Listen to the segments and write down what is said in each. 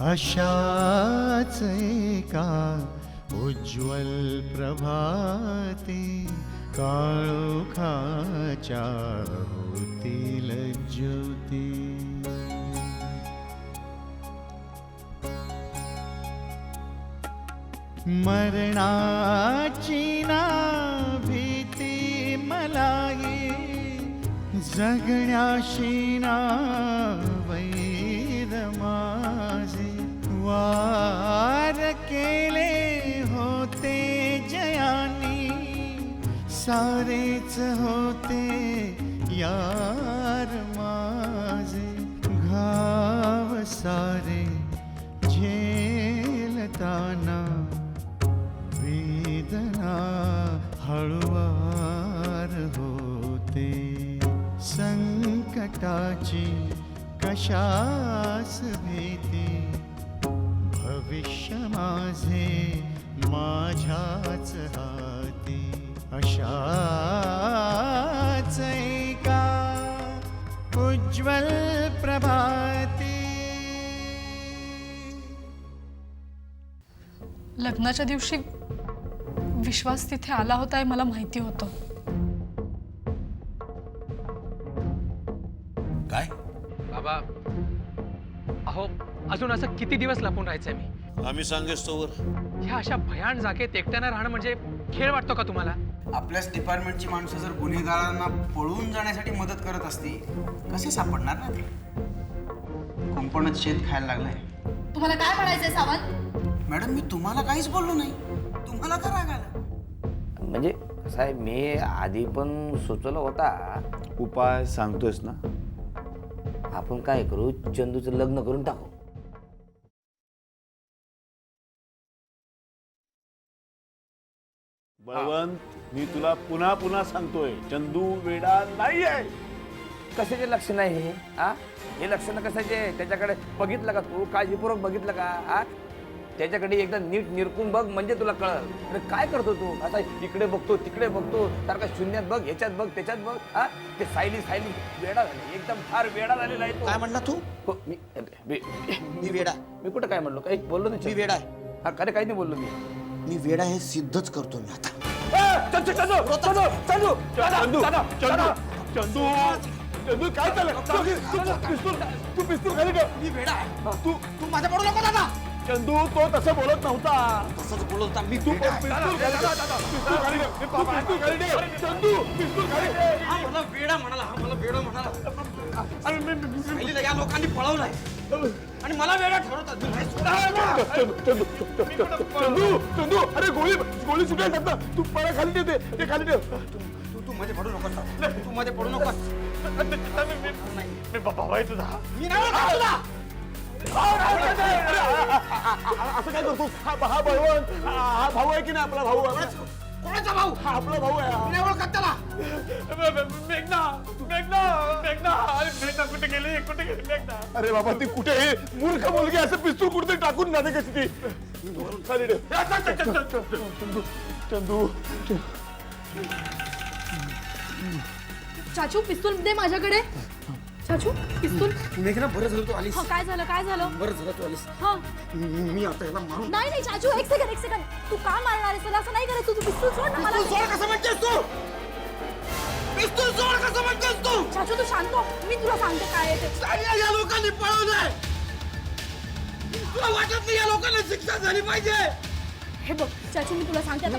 अशाच एका उज्ज्वल प्रभाते काळोखाच्या होतील ज्योती. मरणाची ना भीती मलाही, जगण्याशी ना वैर माझे. वार केले होते जयानी, सारेच होते यार माझे. घाव सारे झेलताना वेदना हळुवार होते. संकटाची कशास भीती, भविष्य माझे माझ्याच हाती. अशाच एका उज्ज्वल प्रभाती. लग्नाच्या दिवशी विश्वास तिथे आला होता हे मला माहिती होतं. काय बाबा, अहो अजून असं किती दिवस लपून राहायचंय मी? आम्ही सांगेस तोवर. ह्या अशा भयान जागेत एकट्यानं राहणं म्हणजे खेळ वाटतो का तुम्हाला? आपल्याच डिपार्टमेंटची माणसं जर गुन्हेगारांना पळून जाण्यासाठी मदत करत असती, कसे सापडणार ना ते? कंपाऊंडात शेत खायला लागलंय. तुम्हाला काय म्हणायचंय सावंत? मॅडम, मी तुम्हाला काहीच बोललो नाही. तुम्हाला का राग आला? म्हणजे कसं आहे, मी आधी पण सुचवलं होता. उपाय सांगतोयस ना? आपण काय करू, चंदूचं लग्न करून टाकू. बळवंत, मी तुला पुन्हा पुन्हा सांगतोय, चंदू वेडा नाहीये. कशाचे लक्षण आहे हे? हे लक्षण कशाचे? त्याच्याकडे बघितलं का तू? काळजीपूर्वक बघितलं का? त्याच्याकडे एकदा नीट निरकून बघ, म्हणजे तुला कळल. अरे काय करतो तू? आता इकडे बघतो तिकडे बघतो, सारखा शून्यात बघ, ह्याच्यात बघ त्याच्यात बघ. ते सायली वेडा झाले, एकदम फार वेडा झालेला आहे तो. काय म्हणला तू? हो, मी वेडा? मी कुठं काय म्हणलो? काही बोललो नाही. मी वेडा आहे? अरे काही नाही बोललो मी. मी वेडा हे सिद्धच करतो मी आता. चंदू काय चाललंय? तू पिस्तूल खाली ठेव. मी वेडा आहे. तू माझ्या पडू नको दादा. चंदू, तो तसं बोलत नव्हता. तसंच बोलत होता मी. तू पिस्तूल खाली ठेव. पिस्तूल खाली ठेव. पिस्तूल खाली ठेव. चंदू, पिस्तूल खाली ठेव. हा मला वेडा म्हणाला, हा मला वेडा म्हणाला. सायलीला या लोकांनी पळवलंय आणि मला वेडा ठरवतात. चंदू, अरे गोळी सुटेल ना. तू पळा खाली ठेव. ते खाली ठेव. तू मध्ये पडू नकोस. तू मध्ये पडू नकोस. मी बाबा आहे तुझा. मी नाही ओळखत तुला. असं काय करतो? हा बळवंत, हा भाऊ आहे की नाही? आपला भाऊ आहे. कोणाचा भाऊ? हा आपला भाऊ आहे. मी नाही ओळखत त्याला. मेघना कुठे गेली मेघना? अरे बाबा, ती कुठे? मूर्ख मुलगी असं पिस्तूल कुठे टाकून जाते कशी ती? खाली ठेव. चंदू, चाचू पिस्तूल दे माझ्याकडे. चाचू पिस्तूल. मेघना, बरं झालं तू आलीस. काय झालं? बरं झालं तू आलीस. मी आता याला मारून. नाही चाचू, एक सेकंड. तू का मारणार आहेस? असं नाही करायचं. तू पिस्तूल सोड ना मला. पिस्तूल सोड कसं म्हणतेस तू? पिस्तूल सोड कसं म्हणतेस तू? चाचू तू शांत हो. मी तुला सांगते काय आहे ते. सायलीला या लोकांनी पळवलंय. तुला वाटत नाही या लोकांना शिक्षा झाली पाहिजे? हे बघ चाचू, मी तुला सांगते आता.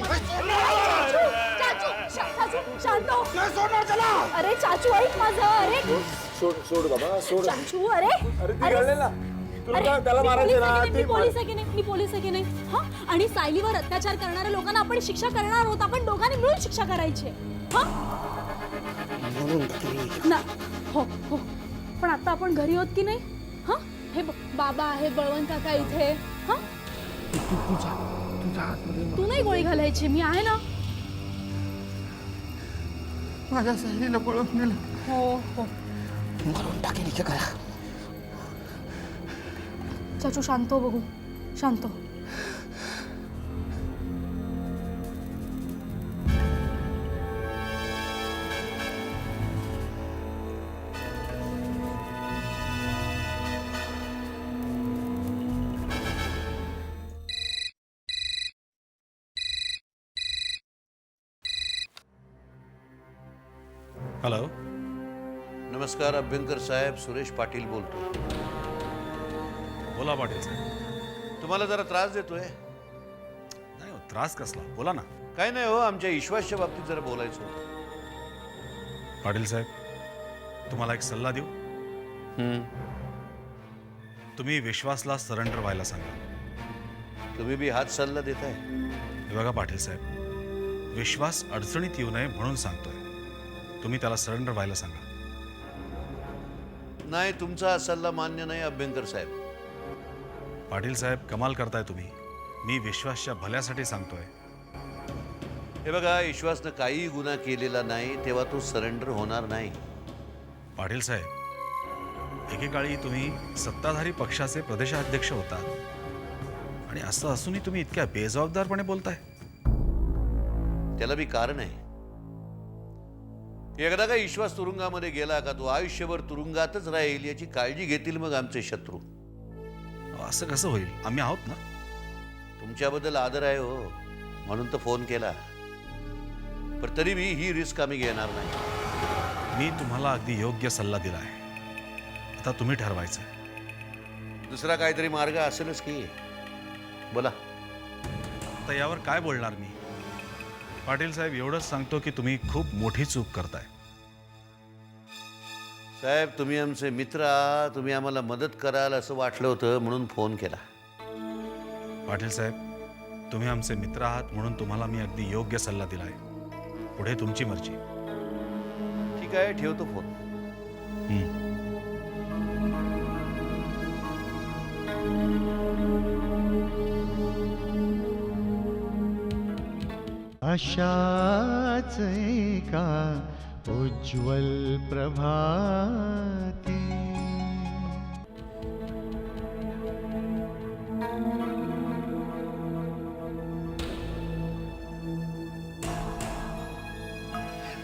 चाचू शांत हो. नाही सोडणार त्याला. अरे चाचू ऐक माझं. अरे सोड बाबा, सोड. चाचू, अरे अरे ती घालेल ना. तुला त्याला मी मारायचं ना. पोलीस आहे की नाही? हा, आणि सायलीवर अत्याचार करणाऱ्या लोकांना आपण शिक्षा करणार आहोत. आपण दोघांनी मिळून शिक्षा करायची. हा ना. हो, पण आता आपण घरी आहोत की नाही? हा, हे बघ, बाबा आहे, बळवंत काका इथे. हा, तू नाही गोळी घालायची, मी आहे ना. माझ्या सायलीला पळवून नेलं. हो मारून टाकेन इथे करा. चाचू शांत हो, बघू शांत हो. हॅलो. नमस्कार अभ्यंकर साहेब, सुरेश पाटील बोलतो. बोला पाटील साहेब. तुम्हाला जरा त्रास देतोय? नाही हो, त्रास कसला, बोला ना. काय नाही हो, आमच्या विश्वासच्या बाबतीत जरा बोलायचं होतं. पाटील साहेब, तुम्हाला एक सल्ला देऊ. तुम्ही विश्वासला सरेंडर व्हायला सांगा. तुम्ही बी हाच सल्ला देताय? हे बघा पाटील साहेब, विश्वास अडचणीत येऊ नये म्हणून सांगतोय. तुम्ही त्याला सरेंडर व्हायला सांगा. नाही, तुमचा हा सल्ला मान्य नाही अभ्यंकर साहेब. पाटील साहेब, कमाल करताय तुम्ही. मी विश्वासच्या भल्यासाठी सांगतोय. हे बघा, विश्वासनं काहीही गुन्हा केलेला नाही तेव्हा तो सरेंडर होणार नाही. पाटील साहेब, एकेकाळी तुम्ही सत्ताधारी पक्षाचे प्रदेशाध्यक्ष होतात आणि असं असूनही तुम्ही इतक्या बेजबाबदारपणे बोलताय. त्याला बी कारण आहे. एकदा का विश्वास तुरुंगामध्ये गेला का तो आयुष्यभर तुरुंगातच राहील याची काळजी घेतील मग आमचे शत्रू. असं कसं होईल? आम्ही आहोत ना. तुमच्याबद्दल आदर आहे हो, म्हणून तर फोन केला. पण तरी मी ही रिस्क आम्ही घेणार नाही. मी तुम्हाला अगदी योग्य सल्ला दिला आहे. आता तुम्ही ठरवायचं. दुसरा काहीतरी मार्ग असेलच की. बोला. आता यावर काय बोलणार मी? पाटील साहेब, एवढंच सांगतो की तुम्ही खूप मोठी चूक करताय. साहेब, तुम्ही आमचे मित्र आहात, तुम्ही आम्हाला मदत कराल असं वाटलं होतं म्हणून फोन केला. पाटील साहेब, तुम्ही आमचे मित्र आहात म्हणून तुम्हाला मी अगदी योग्य सल्ला दिला आहे. पुढे तुमची मर्जी. ठीक आहे, ठेवतो फोन. अशाच एका उज्ज्वल प्रभाती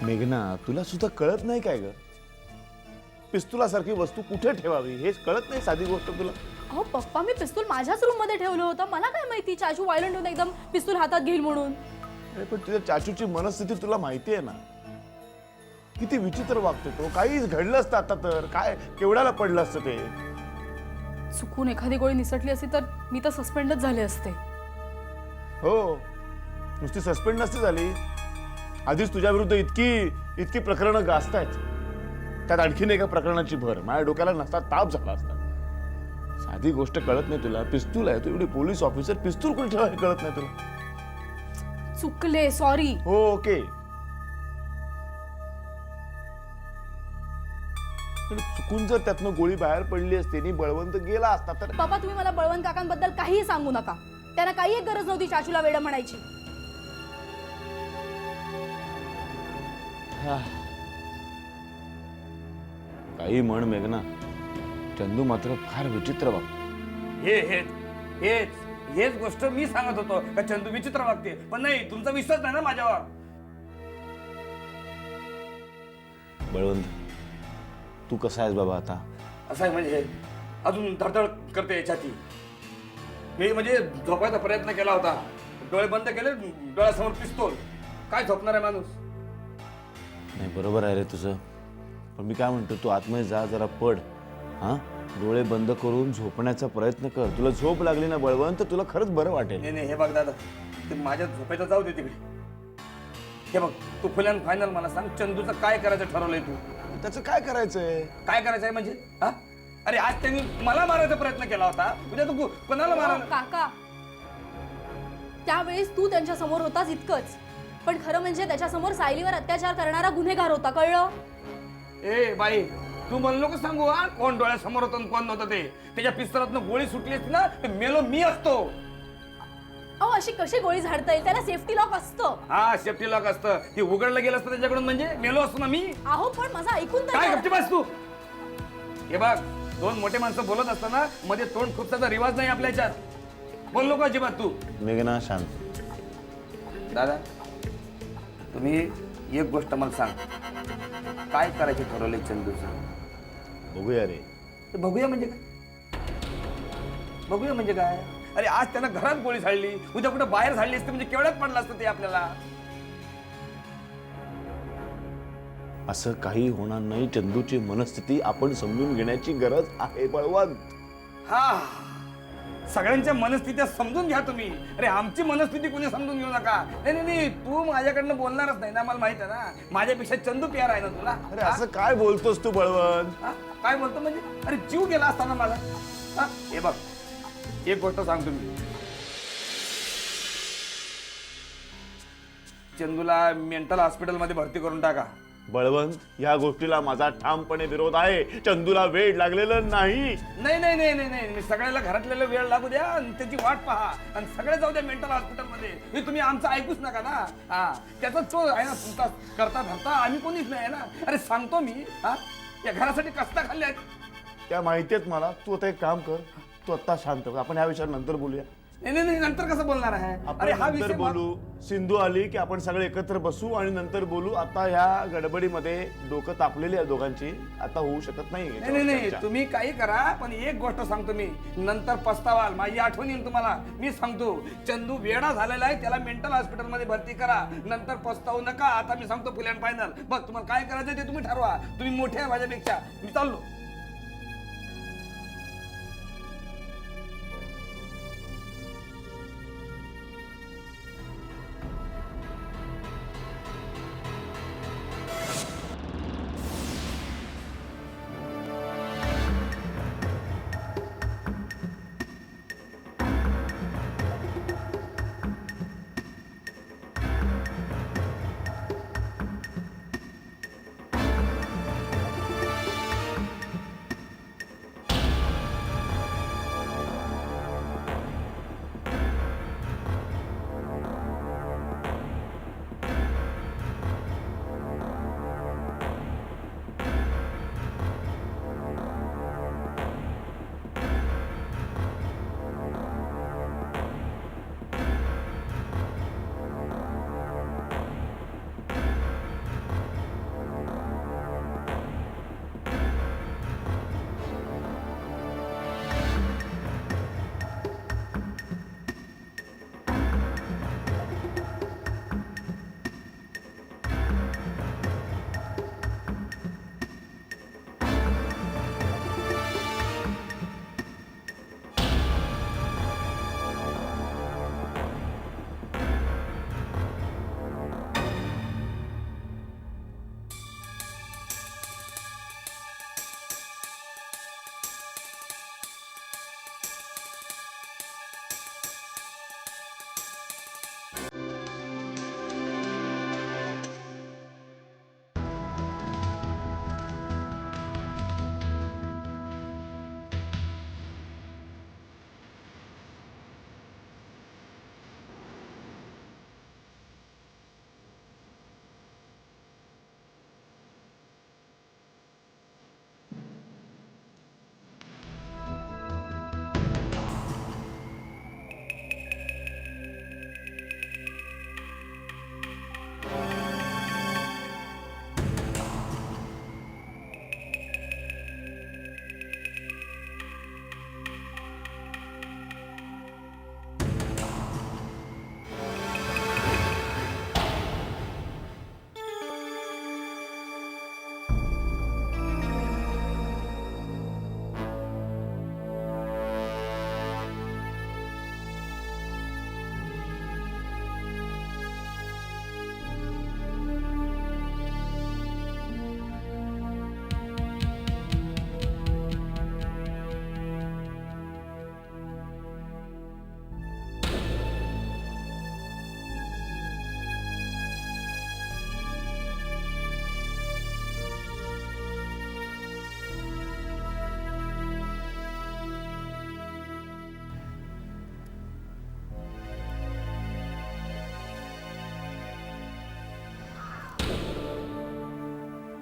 मेघना, तुला सुद्धा कळत नाही काय ग? पिस्तुलासारखी वस्तू कुठे ठेवावी हेच कळत नाही. साधी गोष्ट तुला. अहो पप्पा, मी पिस्तूल माझ्याच रूम मध्ये ठेवलं होतं. मला काय माहिती चाचू वायलंट होऊन एकदम पिस्तूल हातात घेईल म्हणून. अरे पण तुझ्या चाचूची मनस्थिती तुला माहिती आहे ना. किती विचित्र वागतो तो. काही घडलं असतं आता तर काय केवढ्याला पडलं असतं ते. चुकून एखादी गोळी निसटली असती तर मी तर सस्पेंडच झाले असते. हो, नुसती सस्पेंड नसती झाली, आधीच तुझ्या विरुद्ध इतकी प्रकरणं गाजतायत. त्यात आणखीन एका प्रकरणाची भर. माझ्या डोक्याला नसता ताप झाला असता. साधी गोष्ट कळत नाही तुला. पिस्तूल आहे, तू एवढी पोलीस ऑफिसर, पिस्तूल कुठे ठेवा हे कळत नाही तुला. चुकले, सॉरी. हो, ओके. पण चुकून जर त्यातनं गोळी बाहेर पडली असती आणि बळवंत गेला असता तर. पप्पा, तुम्ही मला बळवंत काकांबद्दल काहीही सांगू नका. त्यांना काही एक गरज नव्हती चाचूला वेडं म्हणायची. काही म्हण मेघना, चंदू मात्र फार विचित्र वागतो. हेच गोष्ट मी सांगत होतो का चंदू विचित्र वागते. पण नाही, तुमचा विश्वास नाही ना माझ्यावर. बळवंत, तू कसा आहेस बाबा आता? असं आहे म्हणजे अजून धडधड करते छाती. मी म्हणजे झोपायचा प्रयत्न केला होता, डोळे बंद केले, डोळ्यासमोर पिस्तूल. काय झोपणार आहे माणूस? नाही, बरोबर आहे रे तुझं. पण मी काय म्हणतो, तू आतमध्ये जा, जरा पड. हा, डोळे बंद करून झोपण्याचा प्रयत्न कर. तुला झोप लागली ना बळवंत, तुला खरंच बरं वाटेल. नाही, हे बघ दादा, ते माझ्या झोपेचं जाऊ दे तिकडे. हे बघ, तू फुल अँड फायनल मला सांग, चंदूचं काय करायचं ठरवलंय तू? त्याचं काय करायचंय? काय करायचंय म्हणजे? हा, अरे आज त्यांनी मला मारायचा प्रयत्न केला होता, उद्या तू कोणाला मारायला? काका, त्यावेळेस तू त्यांच्या समोर होतास इतकंच, पण खरं म्हणजे त्याच्या समोर सायलीवर अत्याचार करणारा गुन्हेगार होता, कळलं? ए बाई, तू मला नको सांगू हा कोण डोळ्यासमोर होतं कोण नव्हतं ते. त्याच्या पिस्तरातनं गोळी सुटली असती ना, ते मेलो मी असतो. अहो, अशी कशी गोळी झाडता येईल? त्याला सेफ्टी लॉक असतं. हा, सेफ्टी लॉक असतं. ती उघडलं गेलं असतं त्याच्याकडून म्हणजे मेलो असतो ना मी. अहो पण माझं ऐकून तर काय घ्या. गप्पी बस तू. हे बघ, दोन मोठे माणसं बोलत असताना मध्ये तोंड खुपसाचा रिवाज नाही आपल्या ह्याच्यात. बोल नको अजिबात तू. मेघना, शांत. दादा, तुम्ही एक गोष्ट मला सांग, काय करायचे ठरवलंय चंदूचं? बघूया रे. ते बघूया म्हणजे काय? बघूया म्हणजे काय? अरे आज त्यांना घरात गोळी झाडली, उद्या कुठे बाहेर झाडली असते म्हणजे केवढ्यात पडलं असतं ते आपल्याला. असं काही होणार नाही. चंदूची मनस्थिती आपण समजून घेण्याची गरज आहे बळवंत. हा, सगळ्यांच्या मनस्थित्या समजून घ्या तुम्ही. अरे आमची मनस्थिती कोणी समजून घेऊ नका. नाही नाही नाही, तू माझ्याकडनं बोलणारच नाही ना, मला माहित आहे ना. माझ्यापेक्षा चंदू प्यार आहे ना तुला. अरे असं काय बोलतोस तू बळवंत? हा? काय बोलतो म्हणजे? अरे जीव गेला असताना माझा. हा? हे बघ, एक गोष्ट सांगतो मी, चंदूला मेंटल हॉस्पिटलमध्ये भरती करून टाका. बळवंत, या गोष्टीला माझा ठामपणे विरोध आहे. चंदूला वेळ लागलेलं नाही. नाही नाही नाही नाही नाही, मी सगळ्याला घरातल्याला वेळ लागू द्या आणि त्याची वाट पहा आणि सगळे जाऊ द्या मेंटल हॉस्पिटलमध्ये. हे तुम्ही आमचं ऐकूच नका ना. हा, त्याचा तो आहे ना तुमचा करता धरता आम्ही कोणीच नाही आहे ना. अरे सांगतो मी, हा, या घरासाठी कष्ट खाल्ले आहेत. त्या माहिती आहेत मला. तू आता एक काम कर, तू आता शांत हो. आपण या विषयावर नंतर बोलूया. नाही नाही नाही, नंतर कसं बोलणार आहे? आपण हा नंतर विषय बोलू. सिंधू आली की आपण सगळे एकत्र बसू आणि नंतर बोलू. आता ह्या गडबडीमध्ये डोकं तापलेली आहे दोघांची. आता होऊ शकत नाही. नाही नाही नाही, तुम्ही काही करा, पण एक गोष्ट सांगतो मी, नंतर पस्तावाल. माझी आठवण येईल तुम्हाला. मी सांगतो, चंदू वेडा झालेला आहे, त्याला मेंटल हॉस्पिटलमध्ये भरती करा. नंतर पस्तावू नका. आता मी सांगतो फुल अँड फायनल. बघ, तुम्हाला काय करायचं ते तुम्ही ठरवा. तुम्ही मोठे आहे माझ्यापेक्षा. मी चाललो.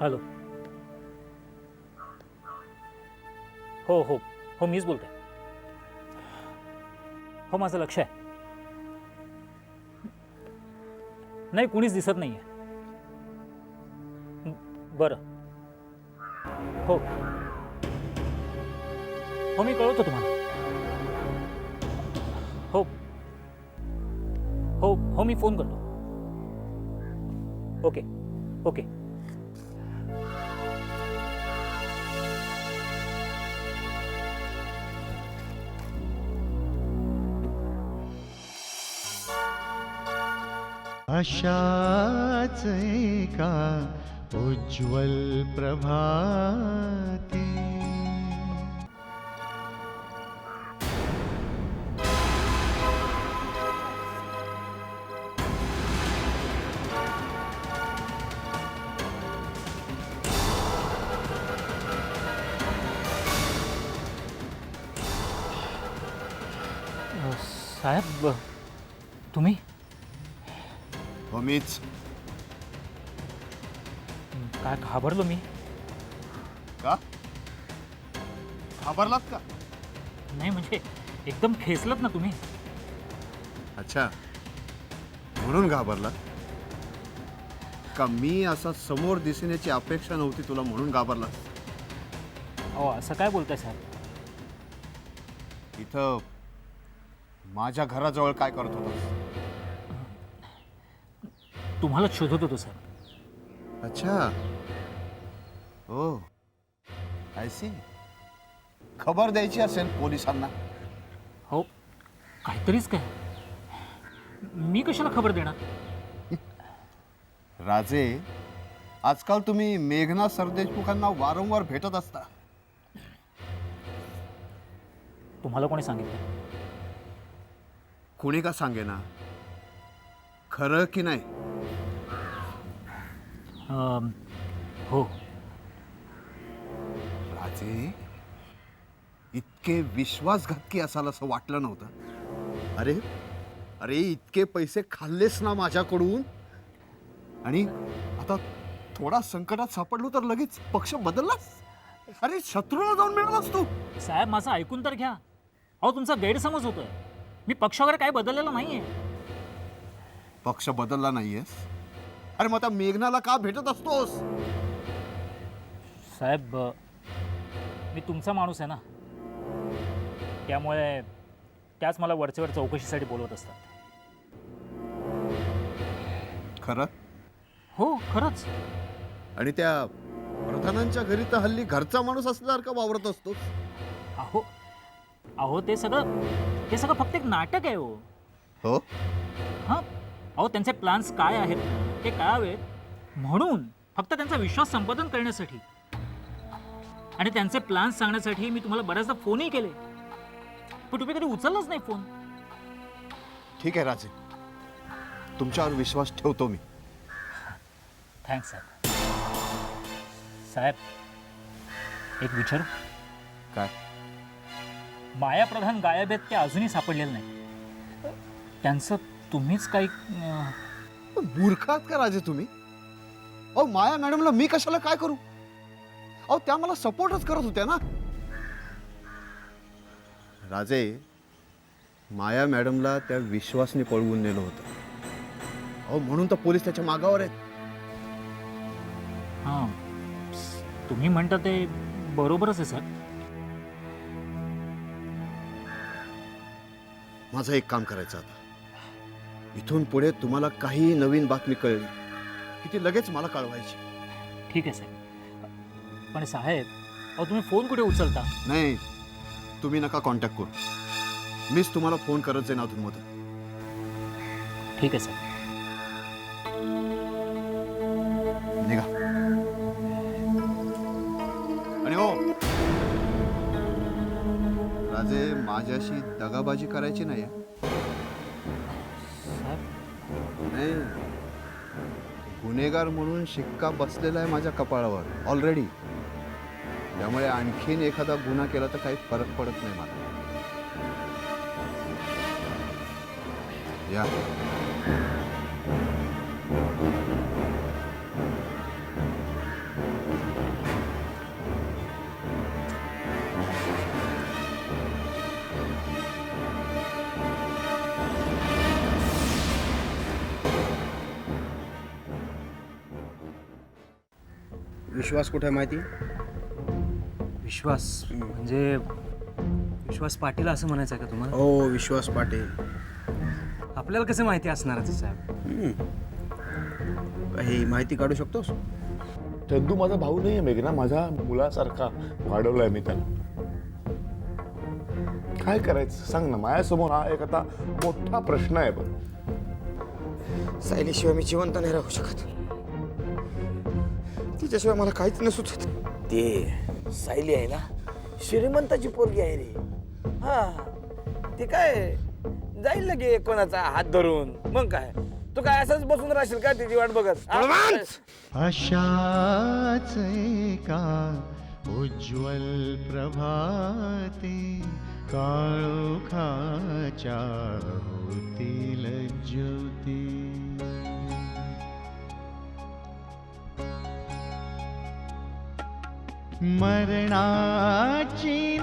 हॅलो. हो हो हो, मीच बोलतोय. हो, माझं लक्ष आहे. नाही, कुणीच दिसत नाहीये. बरं. हो हो, मी कळवतो तुम्हाला. हो हो हो, मी फोन करतो. Okay okay. अशाच एका उज्ज्वल प्रभाती साहेब तुम्ही हो मीच. काय घाबरलो मी. का घाबरलात का? नाही म्हणजे एकदम खेचलत ना तुम्ही. अच्छा, म्हणून घाबरला का? मी असा समोर दिसण्याची अपेक्षा नव्हती तुला म्हणून घाबरला. अहो असं काय बोलताय साहेब. इथं माझ्या घराजवळ काय करत होतास? तुम्हाला शोधत होतो साहेब. अच्छा, हो, आय सी. खबर द्यायची असेल पोलिसांना. हो काहीतरीच काय. मी कशाला खबर देणार. राजे, आजकाल तुम्ही मेघना सरदेशमुखांना वारंवार भेटत असता. तुम्हाला कोणी सांगितलं. कुणी का सांगेना, खरं की नाही? हो राजे, इतके विश्वासघातकी असाल असं वाटलं नव्हतं. अरे अरे, इतके पैसे खाल्लेस ना माझ्याकडून, आणि आता थोडा संकटात सापडलो तर लगेच पक्ष बदललास. अरे शत्रूला जाऊन मिळालास तू. साहेब माझं ऐकून तर घ्या. अहो तुमचा गैरसमज होतोय. मी पक्ष वगैरे काही बदललेला नाहीये. पक्ष बदलला नाहीयेस? अरे मग आता मेघनाला का भेटत असतोस? साहेब मी तुमचा माणूस आहे ना, त्यामुळे त्याच मला वरचेवर चौकशीसाठी बोलवत असतात. खरं? हो खरंच. आणि त्या प्रधानांच्या घरी तर हल्ली घरचा माणूस असल्यासारखा वावरत असतोस. अहो अहो ते सगळं फक्त एक नाटक आहे. हो हो, हां. अहो त्यांचे प्लॅन्स काय आहेत ते कळावेत म्हणून, फक्त त्यांचा विश्वास संपादन करण्यासाठी. आणि त्यांचे प्लॅन्स सांगण्यासाठी मी तुम्हाला बऱ्याचदा फोनही केले, पण तुम्ही कधी उचललाच नाही फोन. ठीक आहे राजे, तुमच्यावर विश्वास ठेवतो मी. थँक्स साहेब. साहेब एक विचारू. काय? माया प्रधान गायब आहेत ते अजूनही सापडलेलं नाही. त्यांचं तुम्हीच काही मूर्खात का राजे तुम्ही? अहो माया मॅडमला मी कशाला काय करू? अहो त्या मला सपोर्टच करत होत्या ना. राजे, माया मॅडमला त्या विश्वासने पळवून नेलं होतं. अहो म्हणून तर पोलीस त्याच्या मागावर आहेत. हां तुम्ही म्हणता ते बरोबरच आहे सर. माझं एक काम करायचं आता. इथून पुढे तुम्हाला काही नवीन बातमी कळली की ती लगेच मला कळवायची. ठीक आहे साहेब. पण साहेब अहो तुम्ही फोन कुठे उचलता. नाही, तुम्ही नका कॉन्टॅक्ट करू. मीच तुम्हाला फोन करत जाईन अधूनमधून. ठीक आहे साहेब. निघा. आणि हो राजे, माझ्याशी दगाबाजी करायची नाही. नाही, गुन्हेगार म्हणून शिक्का बसलेला आहे माझ्या कपाळावर ऑलरेडी. त्यामुळे आणखीन एखादा गुन्हा केला तर काही फरक पडत नाही मला. या. विश्वास कुठे माहिती? विश्वास म्हणजे विश्वास पाटील असं म्हणायचं आहे का तुम्हाला? हो, विश्वास पाटील. आपल्याला कसं माहिती असणारच साहेब? काही माहिती काढू शकतोस? चंदू माझा भाऊ नाहीये मेघना, माझा मुलासारखा वाढवलाय मी त्याला. काय करायचं सांग ना. माझ्यासमोर हा एक आता मोठा प्रश्न आहे. बघ सायलीशिवाय मी जिवंत नाही राहू शकत. तिच्याशिवाय मला काहीच न सुचत. ते सायली आहे ना, श्रीमंताची पोरगी आहे रे. हा, ती काय जाईल लगे कोणाचा हात धरून. मग काय तू काय असंच बसून राहशील का तिची वाट बघत? अशाच एका उज्ज्वल प्रभाते काळोखाच्या होतील ज्योती. मरणाची